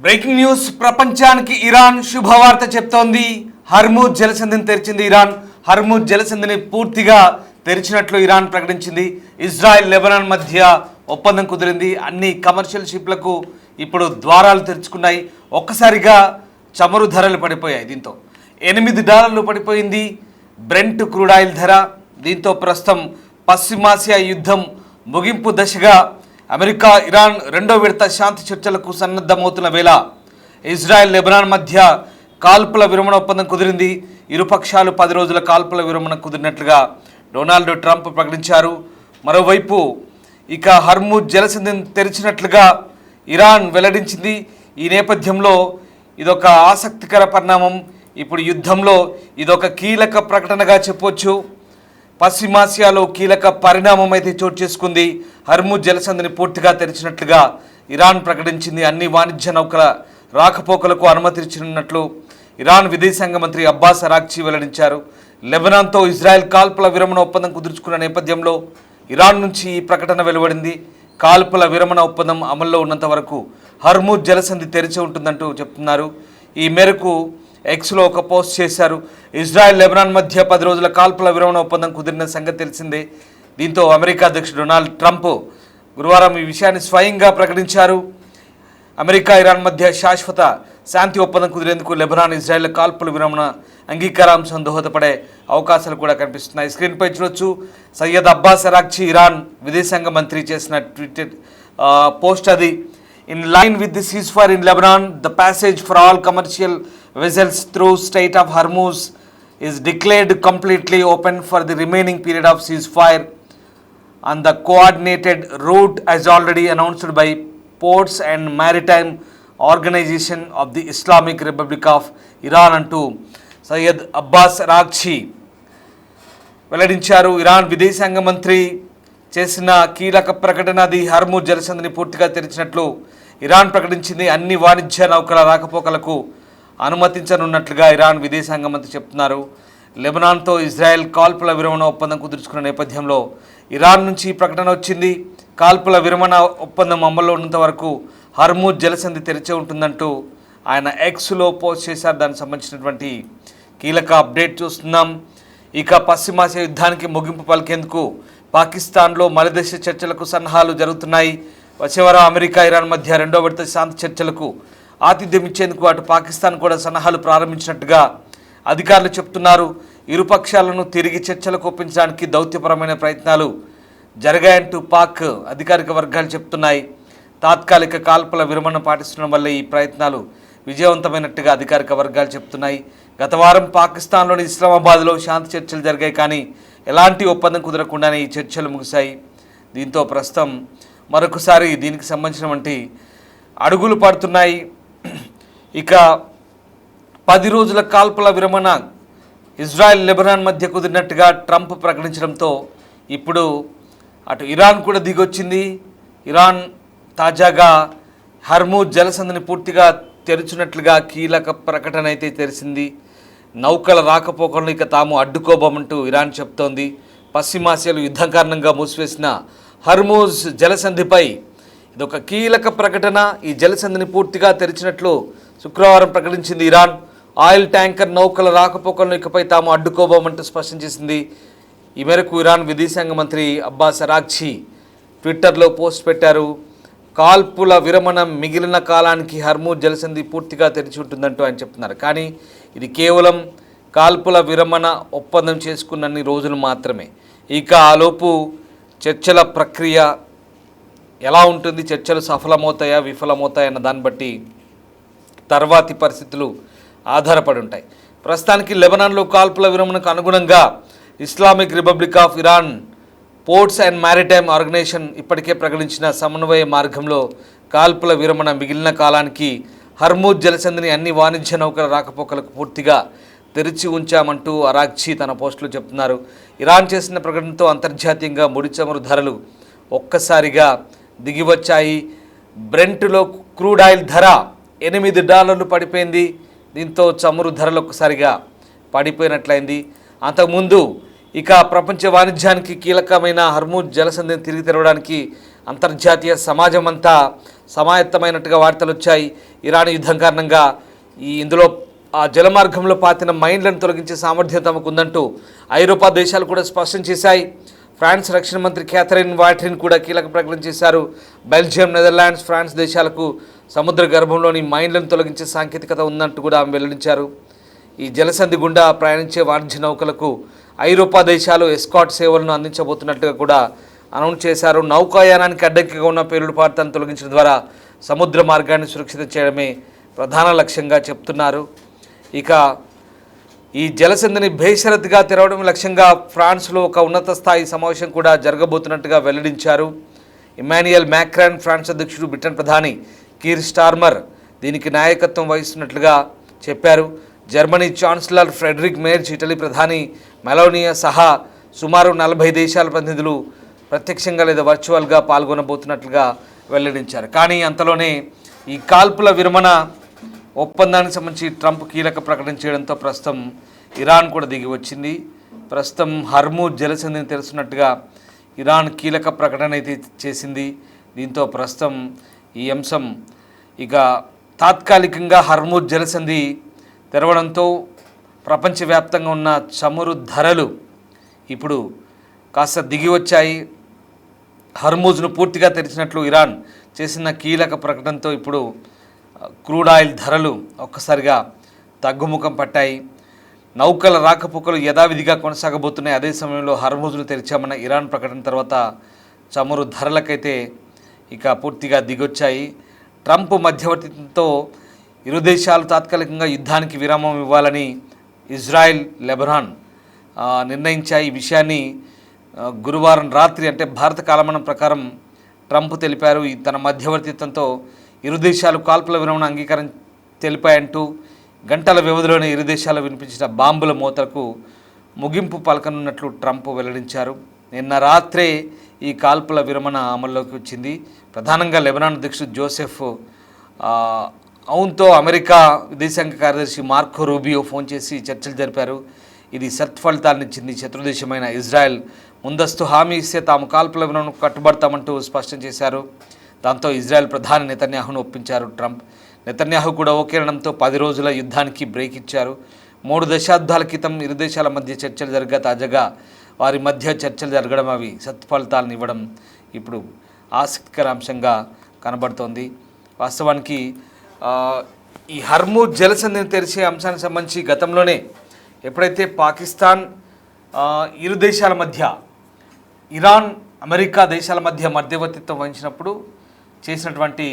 Breaking news ప్రపంచానికి Iran శుభవార్త చెప్తోంది. హర్ముజ్ జలసంధిని తెరిచింది ఇరాన్. హర్ముజ్ జలసంధిని పూర్తిగా తెరిచినట్లు ఇరాన్ ప్రకటించింది. ఇజ్రాయెల్ లెబనాన్ మధ్య ఒప్పందం కుదిరింది. అన్ని కమర్షియల్ షిప్లకు ఇప్పుడు ద్వారాలు తెరుచుకున్నాయి. ఒక్కసారిగా చమురు ధరలు పడిపోయాయి. దీంతో $8 పడిపోయింది బ్రెంట్ క్రూడ్ ఆయిల్ ధర. దీంతో ప్రస్తుతం పశ్చిమాసియా యుద్ధం ముగింపు దశగా అమెరికా ఇరాన్ రెండో విడత శాంతి చర్చలకు సన్నద్ధమవుతున్న వేళ ఇజ్రాయెల్ లెబనాన్ మధ్య కాల్పుల విరమణ ఒప్పందం కుదిరింది. ఇరుపక్షాలు 10 రోజుల కాల్పుల విరమణ కుదిరినట్లుగా డొనాల్డ్ ట్రంప్ ప్రకటించారు. మరోవైపు ఇక హర్ముజ్ జలసంధిని తెరిచినట్లుగా ఇరాన్ వెల్లడించింది. ఈ నేపథ్యంలో ఇదొక ఆసక్తికర పరిణామం. ఇప్పుడు యుద్ధంలో ఇదొక కీలక ప్రకటనగా చెప్పొచ్చు. పశ్చిమాసియాలో కీలక పరిణామం అయితే చోటు చేసుకుంది. హర్ముజ్ జలసంధిని పూర్తిగా తెరిచినట్లుగా ఇరాన్ ప్రకటించింది. అన్ని వాణిజ్య నౌకల రాకపోకలకు అనుమతించనున్నట్లు ఇరాన్ విదేశాంగ మంత్రి అబ్బాస్ అరాక్చీ వెల్లడించారు. లెబనాన్తో ఇజ్రాయెల్ కాల్పుల విరమణ ఒప్పందం కుదుర్చుకున్న నేపథ్యంలో ఇరాన్ నుంచి ఈ ప్రకటన వెలువడింది. కాల్పుల విరమణ ఒప్పందం అమల్లో ఉన్నంత వరకు హర్ముజ్ జలసంధి తెరిచి ఉంటుందంటూ చెప్తున్నారు. ఈ మేరకు ఎక్స్లో ఒక పోస్ట్ చేశారు. ఇజ్రాయెల్ లెబనాన్ మధ్య 10 రోజుల కాల్పుల విరమణ ఒప్పందం కుదిరిన సంగతి తెలిసిందే. దీంతో అమెరికా అధ్యక్షుడు డొనాల్డ్ ట్రంప్ గురువారం ఈ విషయాన్ని స్వయంగా ప్రకటించారు. అమెరికా ఇరాన్ మధ్య శాశ్వత శాంతి ఒప్పందం కుదిరేందుకు లెబనాన్ ఇజ్రాయెల్ కాల్పుల విరమణ అంగీకారాంశం దోహదపడే అవకాశాలు కూడా కనిపిస్తున్నాయి. స్క్రీన్పై చూడొచ్చు. సయ్యద్ అబ్బాస్ అరాక్చీ ఇరాన్ విదేశాంగ మంత్రి చేసిన ట్విట్టర్ పోస్ట్ అది. In line with the ceasefire in Lebanon, the passage for all commercial vessels through Strait of Hormuz is declared completely open for the remaining period of ceasefire on the coordinated route as already announced by Ports and Maritime Organization of the Islamic Republic of Iran అంటూ Syed Abbas Araghchi వెల్లడించారు. Iran విదేశాంగ మంత్రి చేసిన కీలక ప్రకటన అది. Hormuz జలసంధిని పూర్తిగా తెరిచినట్లు Iran ప్రకటించింది. అన్ని వాణిజ్య నౌకల రాకపోకలకు అనుమతించనున్నట్లుగా ఇరాన్ విదేశాంగ మంత్రి చెప్తున్నారు. లెబనాన్తో ఇజ్రాయెల్ కాల్పుల విరమణ ఒప్పందం కుదుర్చుకున్న నేపథ్యంలో ఇరాన్ నుంచి ప్రకటన వచ్చింది. కాల్పుల విరమణ ఒప్పందం అమల్లో ఉన్నంత వరకు హర్ముజ్ జలసంధి తెరిచే ఉంటుందంటూ ఆయన ఎక్స్లో పోస్ట్ చేశారు. దానికి సంబంధించినటువంటి కీలక అప్డేట్ చూస్తున్నాం. ఇక పశ్చిమాసియా యుద్ధానికి ముగింపు పలికేందుకు పాకిస్తాన్లో మలిదశ చర్చలకు సన్నాహాలు జరుగుతున్నాయి. వచ్చే వారం అమెరికా ఇరాన్ మధ్య రెండో విడత శాంతి చర్చలకు ఆతిథ్యం ఇచ్చేందుకు అటు పాకిస్తాన్ కూడా సన్నాహాలు ప్రారంభించినట్టుగా అధికారులు చెప్తున్నారు. ఇరుపక్షాలను తిరిగి చర్చలకు ఒప్పించడానికి దౌత్యపరమైన ప్రయత్నాలు జరిగాయంటూ పాక్ అధికారిక వర్గాలు చెప్తున్నాయి. తాత్కాలిక కాల్పుల విరమణ పాటిస్తుండడం వల్ల ఈ ప్రయత్నాలు విజయవంతమైనట్టుగా అధికారిక వర్గాలు చెప్తున్నాయి. గత వారం పాకిస్తాన్లోని ఇస్లామాబాద్లో శాంతి చర్చలు జరిగాయి. కానీ ఎలాంటి ఒప్పందం కుదరకుండానే ఈ చర్చలు ముగిశాయి. దీంతో ప్రస్తుతం మరొకసారి దీనికి సంబంధించినటువంటి అడుగులు పడుతున్నాయి. ఇక 10 రోజుల కాల్పుల విరమణ ఇజ్రాయెల్ లెబనాన్ మధ్య కుదిరినట్టుగా ట్రంప్ ప్రకటించడంతో ఇప్పుడు అటు ఇరాన్ కూడా దిగొచ్చింది. ఇరాన్ తాజాగా హర్ముజ్ జలసంధిని పూర్తిగా తెరిచినట్లుగా కీలక ప్రకటన అయితే తెరిచింది. నౌకల రాకపోకలను ఇక తాము అడ్డుకోబోమంటూ ఇరాన్ చెప్తోంది. పశ్చిమాసియాలో యుద్ధం కారణంగా మూసివేసిన హర్ముజ్ జలసంధిపై ఇదొక కీలక ప్రకటన. ఈ జలసంధిని పూర్తిగా తెరిచినట్లు శుక్రవారం ప్రకటించింది ఇరాన్. ఆయిల్ ట్యాంకర్ నౌకల రాకపోకలను ఇకపై తాము అడ్డుకోబోమంటూ స్పష్టం చేసింది. ఈ మేరకు ఇరాన్ విదేశాంగ మంత్రి అబ్బాస్ అరాక్చీ ట్విట్టర్లో పోస్ట్ పెట్టారు. కాల్పుల విరమణ మిగిలిన కాలానికి హర్ముజ్ జలసంధి పూర్తిగా తెరిచి ఉంటుందంటూ ఆయన చెప్తున్నారు. కానీ ఇది కేవలం కాల్పుల విరమణ ఒప్పందం చేసుకున్నన్ని రోజులు మాత్రమే. ఇక ఆలోపు చర్చల ప్రక్రియ ఎలా ఉంటుంది, చర్చలు సఫలమవుతాయా విఫలమవుతాయా అన్న దాన్ని బట్టి తర్వాతి పరిస్థితులు ఆధారపడి ఉంటాయి. ప్రస్తుతానికి లెబనాన్లో కాల్పుల విరమణకు అనుగుణంగా Islamic republic of Iran ports and maritime organisation ఇప్పటికే ప్రకటించిన సమన్వయ మార్గంలో కాల్పుల విరమణ మిగిలిన కాలానికి హర్ముజ్ జలసంధిని అన్ని వాణిజ్య నౌకల రాకపోకలకు పూర్తిగా తెరిచి ఉంచామంటూ అరాక్చీ తన పోస్టులో చెప్తున్నారు. ఇరాన్ చేసిన ప్రకటనతో అంతర్జాతీయంగా ముడి చమురు ధరలు ఒక్కసారిగా దిగివచ్చాయి. బ్రెంట్లో క్రూడ్ ఆయిల్ ధర $8 పడిపోయింది. దీంతో చమురు ధరలు ఒక్కసారిగా పడిపోయినట్లయింది. అంతకుముందు ఇక ప్రపంచ వాణిజ్యానికి కీలకమైన హర్ముజ్ జలసంధిని తిరిగి తెరవడానికి అంతర్జాతీయ సమాజం అంతా సమాయత్తమైనట్టుగా వార్తలు వచ్చాయి. ఇరాన్ యుద్ధం కారణంగా ఇందులో ఆ జలమార్గంలో పాతిన మైన్లను తొలగించే సామర్థ్యం తమకు ఉందంటూ ఐరోపా దేశాలు కూడా స్పష్టం చేశాయి. ఫ్రాన్స్ రక్షణ మంత్రి క్యాథరిన్ వాట్రిన్ కూడా కీలక ప్రకటన చేశారు. బెల్జియం, నెదర్లాండ్స్, ఫ్రాన్స్ దేశాలకు సముద్ర గర్భంలోని మైన్లను తొలగించే సాంకేతికత ఉందంటూ కూడా ఆమె వెల్లడించారు. ఈ జలసంధి గుండా ప్రయాణించే వాణిజ్య నౌకలకు ఐరోపా దేశాలు ఎస్కాట్ సేవలను అందించబోతున్నట్టుగా కూడా అనౌన్స్ చేశారు. నౌకాయానానికి అడ్డంకిగా ఉన్న పేలుడు పదార్థాలను తొలగించడం ద్వారా సముద్ర మార్గాన్ని సురక్షితం చేయడమే ప్రధాన లక్ష్యంగా చెప్తున్నారు. ఇక ఈ జలసంధిని బేషరతుగా తెరవడం లక్ష్యంగా ఫ్రాన్స్లో ఒక ఉన్నత స్థాయి సమావేశం కూడా జరగబోతున్నట్టుగా వెల్లడించారు. ఇమాన్యుయల్ మ్యాక్రాన్, ఫ్రాన్స్ అధ్యక్షుడు, బ్రిటన్ ప్రధాని కీర్ స్టార్మర్ దీనికి నాయకత్వం వహిస్తున్నట్లుగా చెప్పారు. జర్మనీ ఛాన్సలర్ ఫ్రెడరిక్ మేర్జ్, ఇటలీ ప్రధాని మెలోనియా సహా సుమారు 40 దేశాల ప్రతినిధులు ప్రత్యక్షంగా లేదా వర్చువల్గా పాల్గొనబోతున్నట్లుగా వెల్లడించారు. కానీ అంతలోనే ఈ కాల్పుల విరమణ ఒప్పందానికి సంబంధించి ట్రంప్ కీలక ప్రకటన చేయడంతో ప్రస్తుతం ఇరాన్ కూడా దిగి వచ్చింది. ప్రస్తుతం హర్మూజ్ జలసంధిని తెలుస్తున్నట్టుగా ఇరాన్ కీలక ప్రకటన అయితే చేసింది. దీంతో ప్రస్తుతం ఈ అంశం ఇక తాత్కాలికంగా హర్మూజ్ జలసంధి తెరవడంతో ప్రపంచవ్యాప్తంగా ఉన్న చమురు ధరలు ఇప్పుడు కాస్త దిగి వచ్చాయి. హర్మూజ్ను పూర్తిగా తెరిచినట్లు ఇరాన్ చేసిన కీలక ప్రకటనతో ఇప్పుడు క్రూడ్ ఆయిల్ ధరలు ఒక్కసారిగా తగ్గుముఖం పట్టాయి. నౌకల రాకపోకలు యథావిధిగా కొనసాగబోతున్నాయి. అదే సమయంలో హర్మూజ్ను తెరిచామన్న ఇరాన్ ప్రకటన తర్వాత చమురు ధరలకైతే ఇక పూర్తిగా దిగొచ్చాయి. ట్రంప్ మధ్యవర్తిత్వంతో ఇరు దేశాలు తాత్కాలికంగా యుద్ధానికి విరామం ఇవ్వాలని ఇజ్రాయెల్, లెబనాన్ నిర్ణయించాయి. ఈ విషయాన్ని గురువారం రాత్రి అంటే భారత కాలమానం ప్రకారం ట్రంప్ తెలిపారు. తన మధ్యవర్తిత్వంతో ఇరు దేశాలు కాల్పుల విరమణ అంగీకారం తెలిపాయంటూ గంటల వ్యవధిలోనే ఇరు దేశాలు వినిపించిన బాంబుల మోతలకు ముగింపు పలకనున్నట్లు ట్రంప్ వెల్లడించారు. నిన్న రాత్రే ఈ కాల్పుల విరమణ అమల్లోకి వచ్చింది. ప్రధానంగా లెబనాన్ అధ్యక్షుడు జోసెఫ్ ఔన్తో అమెరికా విదేశాంగ కార్యదర్శి మార్కో రూబియో ఫోన్ చేసి చర్చలు జరిపారు. ఇది సత్ఫలితాలనిచ్చింది. శత్రుదేశమైన ఇజ్రాయెల్ ముందస్తు హామీ ఇస్తే తాము కాల్పుల విరమణకు కట్టుబడతామంటూ స్పష్టం చేశారు. దాంతో ఇజ్రాయెల్ ప్రధాని నెతన్యాహును ఒప్పించారు ట్రంప్. నెతన్యాహు కూడా ఓకే అనడంతో 10 రోజుల యుద్ధానికి బ్రేక్ ఇచ్చారు. 3 దశాబ్దాల క్రితం ఇరు దేశాల మధ్య చర్చలు జరగగా తాజాగా వారి మధ్య చర్చలు జరగడం, అవి సత్ఫలితాలను ఇవ్వడం ఇప్పుడు ఆసక్తికర అంశంగా కనబడుతోంది. వాస్తవానికి ఈ హర్మూజ్ జలసంధిని తెరిచే అంశానికి సంబంధించి గతంలోనే ఎప్పుడైతే పాకిస్తాన్ ఇరు దేశాల మధ్య, ఇరాన్, అమెరికా దేశాల మధ్య మధ్యవర్తిత్వం వహించినప్పుడు చేసినటువంటి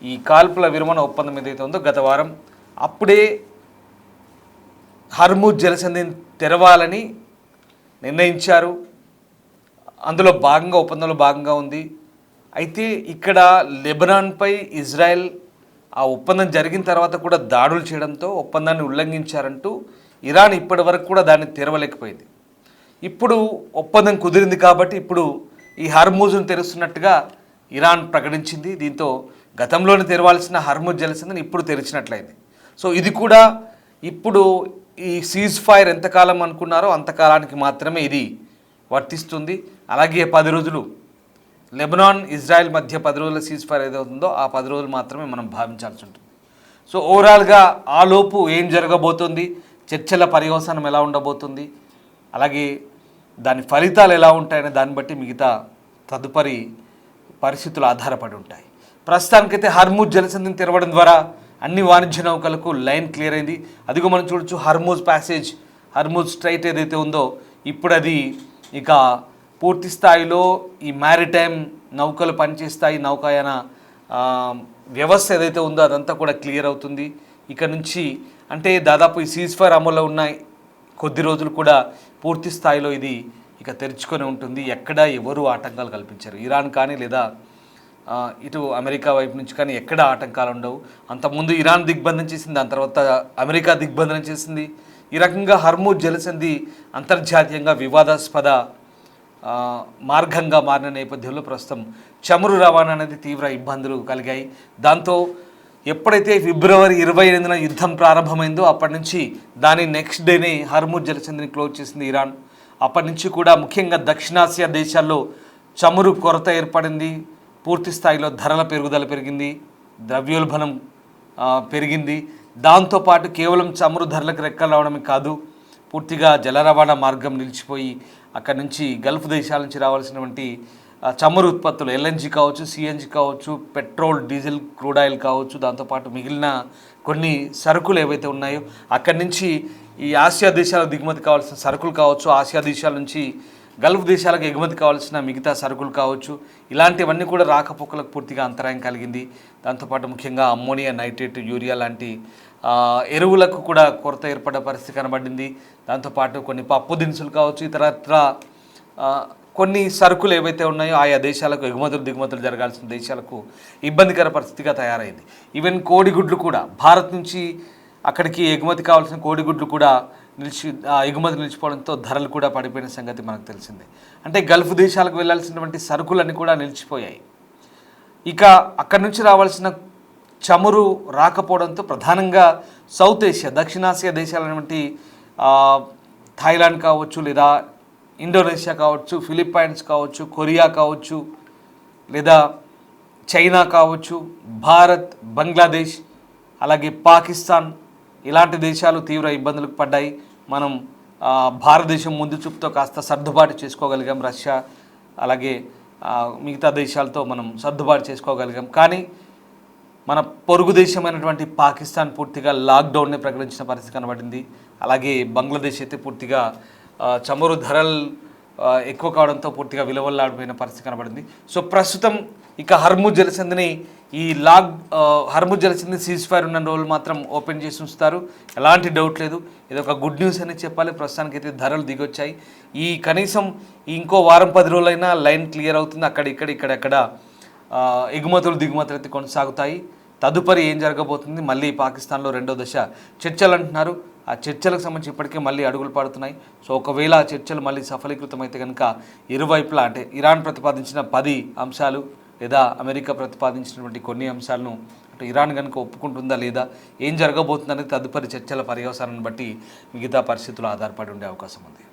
ఈ కాల్పుల విరమణ ఒప్పందం ఏదైతే ఉందో గత వారం అప్పుడే హర్మూజ్ జలసంధిని తెరవాలని నిర్ణయించారు. అందులో భాగంగా ఒప్పందంలో భాగంగా ఉంది. అయితే ఇక్కడ లెబనాన్పై ఇజ్రాయెల్ ఆ ఒప్పందం జరిగిన తర్వాత కూడా దాడులు చేయడంతో ఒప్పందాన్ని ఉల్లంఘించారంటూ ఇరాన్ ఇప్పటి వరకు కూడా దాన్ని తెరవలేకపోయింది. ఇప్పుడు ఒప్పందం కుదిరింది కాబట్టి ఇప్పుడు ఈ హర్మూజ్ను తెరుస్తున్నట్టుగా ఇరాన్ ప్రకటించింది. దీంతో గతంలోనే తెరవాల్సిన హర్మూజ్ జలసంధిని ఇప్పుడు తెరిచినట్లయింది. సో ఇది కూడా ఇప్పుడు ఈ సీజ్ ఫైర్ ఎంతకాలం అనుకున్నారో అంతకాలానికి మాత్రమే ఇది వర్తిస్తుంది. అలాగే 10 రోజులు లెబనాన్, ఇజ్రాయెల్ మధ్య 10 రోజుల సీజ్ ఫైర్ ఏదైతే ఉందో ఆ 10 రోజులు మాత్రమే మనం భావించాల్సి ఉంటుంది. సో ఓవరాల్గా ఆలోపు ఏం జరగబోతుంది, చర్చల పర్యవసానం ఎలా ఉండబోతుంది, అలాగే దాని ఫలితాలు ఎలా ఉంటాయనే దాన్ని బట్టి మిగతా తదుపరి పరిస్థితులు ఆధారపడి ఉంటాయి. ప్రస్తుతానికైతే హర్మూజ్ జలసంధిని తెరవడం ద్వారా అన్ని వాణిజ్య నౌకలకు లైన్ క్లియర్ అయింది. అదిగో మనం చూడొచ్చు హర్మూజ్ ప్యాసేజ్, హర్మూజ్ స్ట్రైట్ ఏదైతే ఉందో ఇప్పుడు అది ఇక పూర్తి స్థాయిలో ఈ మ్యారిటైమ్ నౌకలు పనిచేస్తాయి. నౌకాయాన వ్యవస్థ ఏదైతే ఉందో అదంతా కూడా క్లియర్ అవుతుంది. ఇక నుంచి అంటే దాదాపు ఈ సీజ్ ఫైర్ అమల్లో ఉన్న కొద్ది రోజులు కూడా పూర్తి స్థాయిలో ఇది ఇక తెరుచుకొని ఉంటుంది. ఎక్కడ ఎవరు ఆటంకాలు కల్పించారు, ఇరాన్ కానీ లేదా ఇటు అమెరికా వైపు నుంచి కానీ ఎక్కడ ఆటంకాలు ఉండవు. అంతకుముందు ఇరాన్ దిగ్బంధం చేసింది, దాని తర్వాత అమెరికా దిగ్బంధనం చేసింది. ఈ రకంగా హర్మూజ్ జలసంధి అంతర్జాతీయంగా వివాదాస్పద మార్గంగా మారిన నేపథ్యంలో ప్రస్తుతం చమురు రవాణా అనేది తీవ్ర ఇబ్బందులు కలిగాయి. దాంతో ఎప్పుడైతే ఫిబ్రవరి 28న యుద్ధం ప్రారంభమైందో అప్పటి నుంచి దాని నెక్స్ట్ డేనే హర్మూజ్ జలసంధిని క్లోజ్ చేసింది ఇరాన్. అప్పటి నుంచి కూడా ముఖ్యంగా దక్షిణాసియా దేశాల్లో చమురు కొరత ఏర్పడింది. పూర్తి స్థాయిలో ధరల పెరుగుదల పెరిగింది, ద్రవ్యోల్బణం పెరిగింది. దాంతోపాటు కేవలం చమురు ధరలకు రెక్కలు రావడమే కాదు, పూర్తిగా జల రవాణా మార్గం నిలిచిపోయి అక్కడి నుంచి గల్ఫ్ దేశాల నుంచి రావాల్సినటువంటి చమురు ఉత్పత్తులు ఎల్ఎన్జీ కావచ్చు, సిఎన్జి కావచ్చు, పెట్రోల్, డీజిల్, క్రూడ్ ఆయిల్ కావచ్చు, దాంతోపాటు మిగిలిన కొన్ని సరుకులు ఏవైతే ఉన్నాయో అక్కడి నుంచి ఈ ఆసియా దేశాలకు దిగుమతి కావాల్సిన సరుకులు కావచ్చు, ఆసియా దేశాల నుంచి గల్ఫ్ దేశాలకు ఎగుమతి కావాల్సిన మిగతా సరుకులు కావచ్చు, ఇలాంటివన్నీ కూడా రాకపోకలకు పూర్తిగా అంతరాయం కలిగింది. దాంతోపాటు ముఖ్యంగా అమ్మోనియా నైట్రేట్, యూరియా లాంటి ఎరువులకు కూడా కొరత ఏర్పడే పరిస్థితి కనబడింది. దాంతోపాటు కొన్ని పప్పు దినుసులు కావచ్చు, ఇతరత్ర కొన్ని సరుకులు ఏవైతే ఉన్నాయో ఆయా దేశాలకు దిగుమతులు జరగాల్సిన దేశాలకు ఇబ్బందికర పరిస్థితిగా తయారైంది. ఈవెన్ కోడిగుడ్లు కూడా భారత్ నుంచి అక్కడికి ఎగుమతి కావాల్సిన కోడిగుడ్లు కూడా ఎగుమతి నిలిచిపోవడంతో ధరలు కూడా పడిపోయిన సంగతి మనకు తెలిసిందే. అంటే గల్ఫ్ దేశాలకు వెళ్ళాల్సినటువంటి సరుకులన్నీ కూడా నిలిచిపోయాయి. ఇక అక్కడి నుంచి రావాల్సిన చమురు రాకపోవడంతో ప్రధానంగా సౌత్ ఏషియా, దక్షిణాసియా దేశాలైనటువంటి థాయిలాండ్ కావచ్చు, లేదా ఇండోనేషియా కావచ్చు, ఫిలిప్పైన్స్ కావచ్చు, కొరియా కావచ్చు, లేదా చైనా కావచ్చు, భారత్, బంగ్లాదేశ్, అలాగే పాకిస్తాన్, ఇలాంటి దేశాలు తీవ్ర ఇబ్బందులకు పడ్డాయి. మనం భారతదేశం ముందు చూపుతో కాస్త సర్దుబాటు చేసుకోగలిగాం. రష్యా అలాగే మిగతా దేశాలతో మనం సర్దుబాటు చేసుకోగలిగాం. కానీ మన పొరుగు దేశమైనటువంటి పాకిస్తాన్ పూర్తిగా లాక్డౌన్ని ప్రకటించిన పరిస్థితి కనబడింది. అలాగే బంగ్లాదేశ్ అయితే పూర్తిగా చమురు ధరలు ఎక్కువ కావడంతో పూర్తిగా విలువలాడిపోయిన పరిస్థితి కనబడింది. సో ప్రస్తుతం ఇక హర్ముజ్ జలసంధిని హర్ముజ్ జలసంధి సీజ్ ఫైర్ ఉన్న రోజులు మాత్రం ఓపెన్ చేసి ఉంచుతారు, ఎలాంటి డౌట్ లేదు. ఇది ఒక గుడ్ న్యూస్ అని చెప్పాలి. ప్రస్తుతానికైతే ధరలు దిగొచ్చాయి. ఈ కనీసం ఇంకో వారం 10 రోజులైనా లైన్ క్లియర్ అవుతుంది. ఇక్కడెక్కడ ఎగుమతులు దిగుమతులు అయితే కొనసాగుతాయి. తదుపరి ఏం జరగబోతుంది, మళ్ళీ పాకిస్తాన్లో 2వ దశ చర్చలు అంటున్నారు. ఆ చర్చలకు సంబంధించి ఇప్పటికే మళ్ళీ అడుగులు పడుతున్నాయి. సో ఒకవేళ ఆ చర్చలు మళ్ళీ సఫలీకృతమైతే కనుక ఇరువైపులా, అంటే ఇరాన్ ప్రతిపాదించిన 10 అంశాలు లేదా అమెరికా ప్రతిపాదించినటువంటి కొన్ని అంశాలను అంటే ఇరాన్ కనుక ఒప్పుకుంటుందా లేదా, ఏం జరగబోతుందనేది తదుపరి చర్చల పర్యవసానాన్ని బట్టి మిగతా పరిస్థితులు ఆధారపడి ఉండే అవకాశం ఉంది.